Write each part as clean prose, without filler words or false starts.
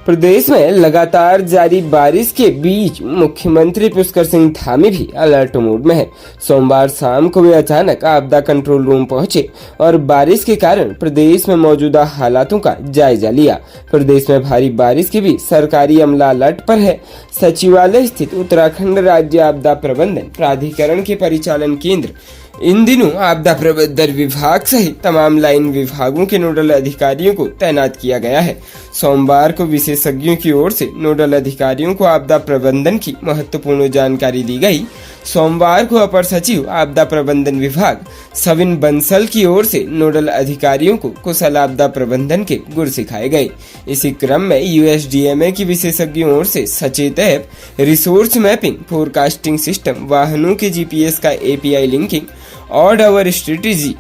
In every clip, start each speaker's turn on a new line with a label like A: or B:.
A: प्रदेश में लगातार जारी बारिश के बीच मुख्यमंत्री पुष्कर सिंह धामी भी अलर्ट मोड में है। सोमवार शाम को वे अचानक आपदा कंट्रोल रूम पहुंचे और बारिश के कारण प्रदेश में मौजूदा हालातों का जायजा लिया। प्रदेश में भारी बारिश के बीच सरकारी अमला अलर्ट पर है। सचिवालय स्थित उत्तराखंड राज्य आपदा प्रबंधन प्राधिकरण के परिचालन केंद्र इन दिनों आपदा प्रबंधन विभाग सहित तमाम लाइन विभागों के नोडल अधिकारियों को तैनात किया गया है। सोमवार को विशेषज्ञों की ओर से नोडल अधिकारियों को आपदा प्रबंधन की महत्वपूर्ण जानकारी दी गई। सोमवार को अपर सचिव आपदा प्रबंधन विभाग सविन बंसल की ओर से नोडल अधिकारियों को कुशल आपदा प्रबंधन के गुर सिखाए गए। इसी क्रम में यूएसडीएमए की विशेषज्ञों ओर से Sachet app, resource mapping, forecasting system, वाहनों के जीपीएस का API linking, odd hour strategy,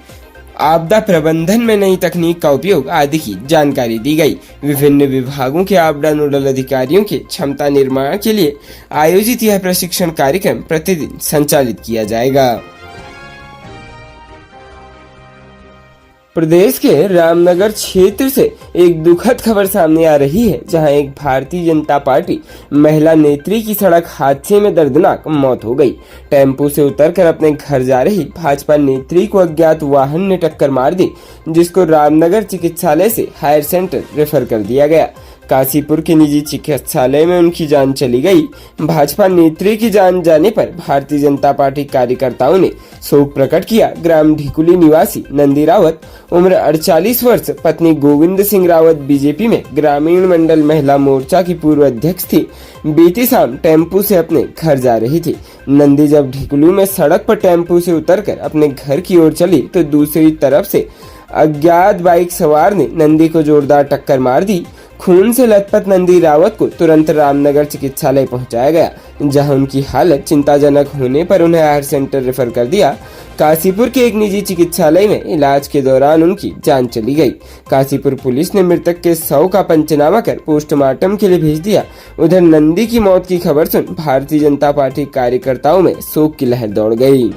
A: आपदा प्रबंधन में नई तकनीक का उपयोग आदि की जानकारी दी गई। विभिन्न विभागों के आपदा नोडल अधिकारियों के क्षमता निर्माण के लिए आयोजित यह प्रशिक्षण कार्यक्रम प्रतिदिन संचालित किया जाएगा। प्रदेश के रामनगर क्षेत्र से एक दुखद खबर सामने आ रही है, जहां एक भारतीय जनता पार्टी महिला नेत्री की सड़क हादसे में दर्दनाक मौत हो गई। टेम्पो से उतरकर अपने घर जा रही भाजपा नेत्री को अज्ञात वाहन ने टक्कर मार दी, जिसको रामनगर चिकित्सालय से हायर सेंटर रेफर कर दिया गया। काशीपुर के निजी चिकित्सालय में उनकी जान चली गई। भाजपा नेत्री की जान जाने पर भारतीय जनता पार्टी कार्यकर्ताओं ने शोक प्रकट किया। ग्राम ढिकुली निवासी नंदी रावत, उम्र 48 वर्ष, पत्नी गोविंद सिंह रावत बीजेपी में ग्रामीण मंडल महिला मोर्चा की पूर्व अध्यक्ष थी। बीती शाम टेम्पू से अपने घर जा रही थी। नंदी जब ढिकुलू में सड़क पर टेम्पू से उतरकर अपने घर की ओर चली तो दूसरी तरफ से अज्ञात बाइक सवार ने नंदी को जोरदार टक्कर मार दी। खून से लथपथ नंदी रावत को तुरंत रामनगर चिकित्सालय पहुंचाया गया, जहां उनकी हालत चिंताजनक होने पर उन्हें हायर सेंटर रेफर कर दिया। काशीपुर के एक निजी चिकित्सालय में इलाज के दौरान उनकी जान चली गई। काशीपुर पुलिस ने मृतक के शव का पंचनामा कर पोस्टमार्टम के लिए भेज दिया। उधर नंदी की मौत की खबर सुन भारतीय जनता पार्टी कार्यकर्ताओं में शोक की लहर दौड़ गई।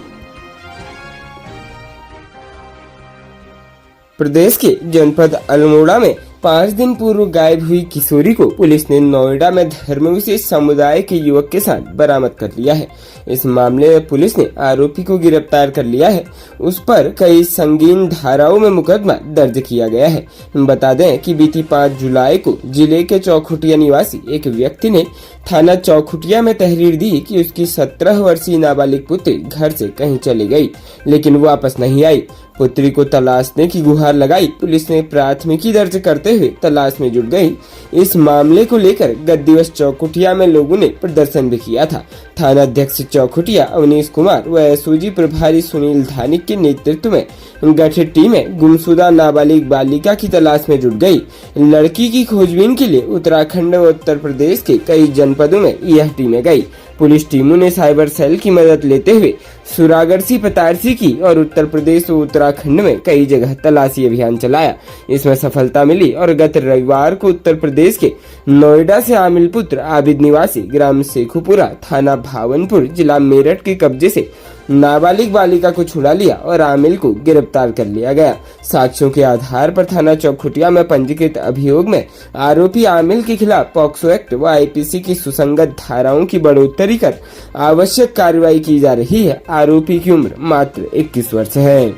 A: प्रदेश के जनपद अल्मोड़ा में 5 दिन पूर्व गायब हुई किशोरी को पुलिस ने नोएडा में धर्मविशेष समुदाय के युवक के साथ बरामद कर लिया है। इस मामले में पुलिस ने आरोपी को गिरफ्तार कर लिया है। उस पर कई संगीन धाराओं में मुकदमा दर्ज किया गया है। बता दें कि बीती 5 जुलाई को जिले के चौखुटिया निवासी एक व्यक्ति ने थाना चौखुटिया में तहरीर दी कि उसकी 17 वर्षीय नाबालिग पुत्री घर से कहीं चली गई, लेकिन वापस नहीं आई। पुत्री को तलाशने की गुहार लगाई। पुलिस ने प्राथमिकी दर्ज करते हुए तलाश में जुट गई। इस मामले को लेकर गत दिवस चौखुटिया में लोगों ने प्रदर्शन भी किया था। थाना अध्यक्ष चौखुटिया अवनीश कुमार व एसओजी प्रभारी सुनील धानिक के नेतृत्व में गठित टीमें गुमशुदा नाबालिग बालिका की तलाश में जुट गई। लड़की की खोजबीन के लिए उत्तराखंड व उत्तर प्रदेश के कई जनपदों में यह टीमें गई। पुलिस टीमों ने साइबर सेल की मदद लेते हुए सुरागरसी, पतारसी की और उत्तर प्रदेश व उत्तराखंड में कई जगह तलाशी अभियान चलाया। इसमें सफलता मिली और गत रविवार को उत्तर प्रदेश के नोएडा से आमिल पुत्र आबिद निवासी ग्राम शेखुपुरा, थाना भावनपुर, जिला मेरठ के कब्जे से नाबालिग बालिका को छुड़ा लिया और आमिल को गिरफ्तार कर लिया गया। साक्ष्यों के आधार पर थाना चौखुटिया में पंजीकृत अभियोग में आरोपी आमिल के खिलाफ पॉक्सो एक्ट व आईपीसी की सुसंगत धाराओं की बढ़ोतरी कर आवश्यक कार्रवाई की जा रही है। आरोपी की उम्र मात्र 21 वर्ष है।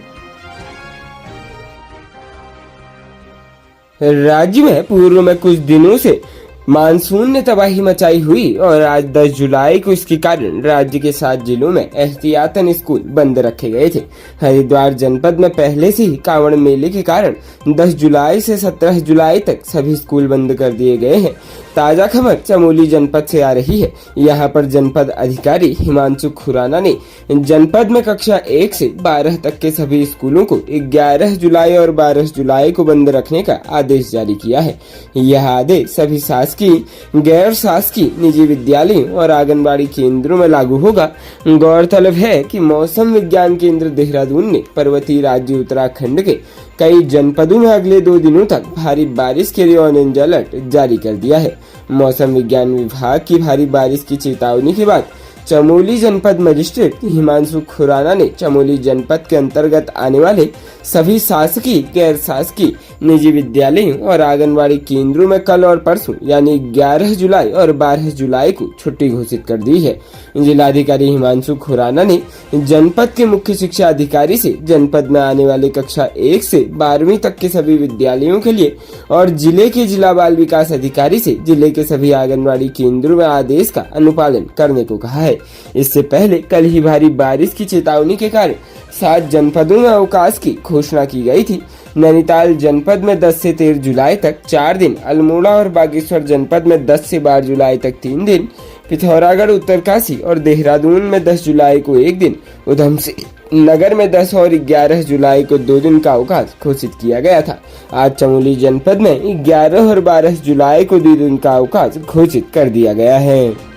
A: राज्य में पूर्व में कुछ दिनों से मानसून ने तबाही मचाई हुई और आज 10 जुलाई को इसके कारण राज्य के 7 जिलों में एहतियातन स्कूल बंद रखे गए थे। हरिद्वार जनपद में पहले से ही कांवड़ मेले के कारण 10 जुलाई से 17 जुलाई तक सभी स्कूल बंद कर दिए गए हैं। ताजा खबर चमोली जनपद से आ रही है। यहां पर जनपद अधिकारी हिमांशु खुराना ने जनपद में कक्षा 1 से 12 तक के सभी स्कूलों को 11 जुलाई और 12 जुलाई को बंद रखने का आदेश जारी किया है। यह आदेश सभी शासकीय, गैर शासकीय, निजी विद्यालयों और आंगनबाड़ी केंद्रों में लागू होगा। गौरतलब है कि मौसम विज्ञान केंद्र देहरादून ने पर्वतीय राज्य उत्तराखंड के कई जनपदों में अगले 2 दिनों तक भारी बारिश के लिए ऑरेंज अलर्ट जारी कर दिया है। मौसम विज्ञान विभाग की भारी बारिश की चेतावनी के बाद चमोली जनपद मजिस्ट्रेट हिमांशु खुराना ने चमोली जनपद के अंतर्गत आने वाले सभी शासकीय, गैर शासकीय, निजी विद्यालयों और आंगनबाड़ी केंद्रों में कल और परसों यानी 11 जुलाई और 12 जुलाई को छुट्टी घोषित कर दी है। जिलाधिकारी हिमांशु खुराना ने जनपद के मुख्य शिक्षा अधिकारी से जनपद में आने वाले कक्षा 1 से 12वीं तक के सभी विद्यालयों के लिए और जिले के जिला बाल विकास अधिकारी से जिले के सभी आंगनबाड़ी केंद्रों में आदेश का अनुपालन करने को कहा है। इससे पहले कल ही भारी बारिश की चेतावनी के कारण 7 जनपदों में अवकाश की घोषणा की गई थी। नैनीताल जनपद में 10 से 13 जुलाई तक 4 दिन, अल्मोड़ा और बागेश्वर जनपद में 10 से 12 जुलाई तक 3 दिन, पिथौरागढ़, उत्तरकाशी और देहरादून में 10 जुलाई को 1 दिन, उधमसिंह नगर में 10 और 11 जुलाई को 2 दिन का अवकाश घोषित किया गया था। आज चमोली जनपद में 11 और 12 जुलाई को 2 दिन का अवकाश घोषित कर दिया गया है।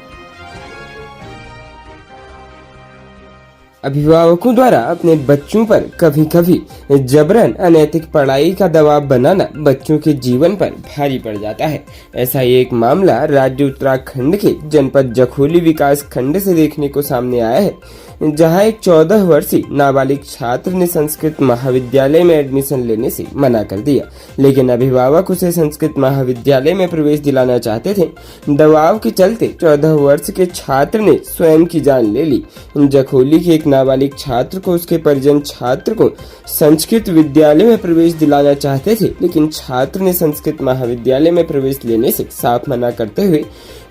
A: अभिभावकों द्वारा अपने बच्चों पर कभी कभी जबरन अनैतिक पढ़ाई का दबाव बनाना बच्चों के जीवन पर भारी पड़ जाता है। ऐसा ही एक मामला राज्य उत्तराखंड के जनपद जखोली विकास खंड से देखने को सामने आया है, जहां एक 14 वर्षीय नाबालिग छात्र ने संस्कृत महाविद्यालय में एडमिशन लेने से मना कर दिया, लेकिन अभिभावक उसे संस्कृत महाविद्यालय में प्रवेश दिलाना चाहते थे। दबाव के चलते 14 वर्ष के छात्र ने स्वयं की जान ले ली। जखोली के एक नाबालिग छात्र को उसके परिजन छात्र को संस्कृत विद्यालय में प्रवेश दिलाना चाहते थे, लेकिन छात्र ने संस्कृत महाविद्यालय में प्रवेश लेने से साफ मना करते हुए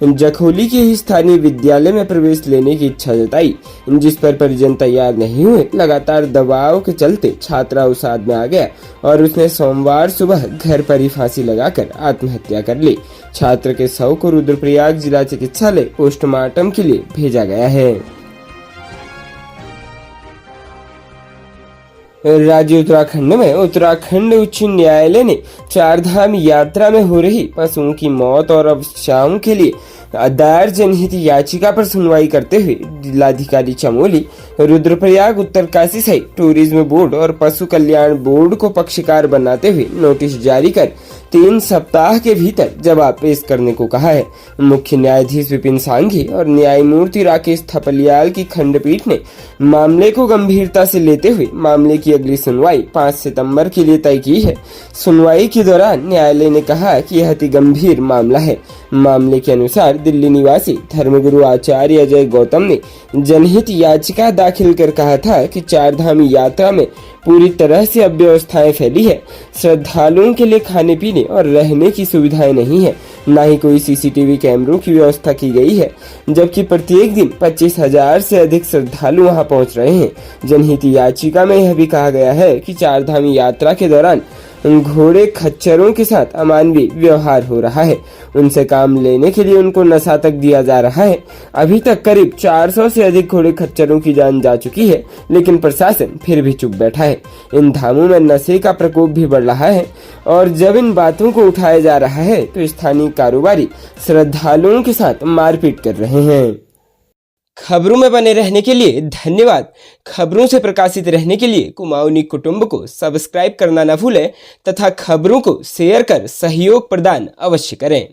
A: जखोली के ही स्थानीय विद्यालय में प्रवेश लेने की इच्छा जताई, जिस पर परिजन तैयार नहीं हुए। लगातार दबाव के चलते छात्रा अवसाद में आ गया और उसने सोमवार सुबह घर पर ही फांसी लगाकर आत्महत्या कर ली। छात्र के शव को रुद्रप्रयाग जिला चिकित्सालय पोस्टमार्टम के लिए भेजा गया है। राज्य उत्तराखंड में उत्तराखंड उच्च न्यायालय ने चारधाम यात्रा में हो रही पशुओं की मौत और अवशेषों के लिए दायर जनहित याचिका पर सुनवाई करते हुए जिलाधिकारी चमोली, रुद्रप्रयाग, उत्तरकाशी सहित टूरिज्म बोर्ड और पशु कल्याण बोर्ड को पक्षकार बनाते हुए नोटिस जारी कर 3 सप्ताह के भीतर जवाब पेश करने को कहा है। मुख्य न्यायाधीश विपिन सांघी और न्यायमूर्ति राकेश थपलियाल की खंडपीठ ने मामले को गंभीरता से लेते हुए मामले की अगली सुनवाई 5 सितंबर के लिए तय की है। सुनवाई के दौरान न्यायालय ने कहा कि यह अति गंभीर मामला है। मामले के अनुसार दिल्ली निवासी धर्मगुरु आचार्य अजय गौतम ने जनहित याचिका दाखिल कर कहा था कि चारधाम यात्रा में पूरी तरह से अव्यवस्थाएं फैली है। श्रद्धालुओं के लिए खाने पीने और रहने की सुविधाएं नहीं है, न ही कोई सीसीटीवी कैमरों की व्यवस्था की गई है, जबकि प्रत्येक दिन 25,000 से अधिक श्रद्धालु वहां पहुंच रहे हैं। जनहित याचिका में यह भी कहा गया है कि चारधाम यात्रा के दौरान घोड़े खच्चरों के साथ अमानवीय व्यवहार हो रहा है। उनसे काम लेने के लिए उनको नशा तक दिया जा रहा है। अभी तक करीब 400 से अधिक घोड़े खच्चरों की जान जा चुकी है, लेकिन प्रशासन फिर भी चुप बैठा है। इन धामों में नशे का प्रकोप भी बढ़ रहा है और जब इन बातों को उठाया जा रहा है तो स्थानीय कारोबारी श्रद्धालुओं के साथ मारपीट कर रहे हैं। खबरों में बने रहने के लिए धन्यवाद। खबरों से प्रकाशित रहने के लिए कुमाऊनी कुटुंब को सब्सक्राइब करना न भूलें तथा खबरों को शेयर कर सहयोग प्रदान अवश्य करें।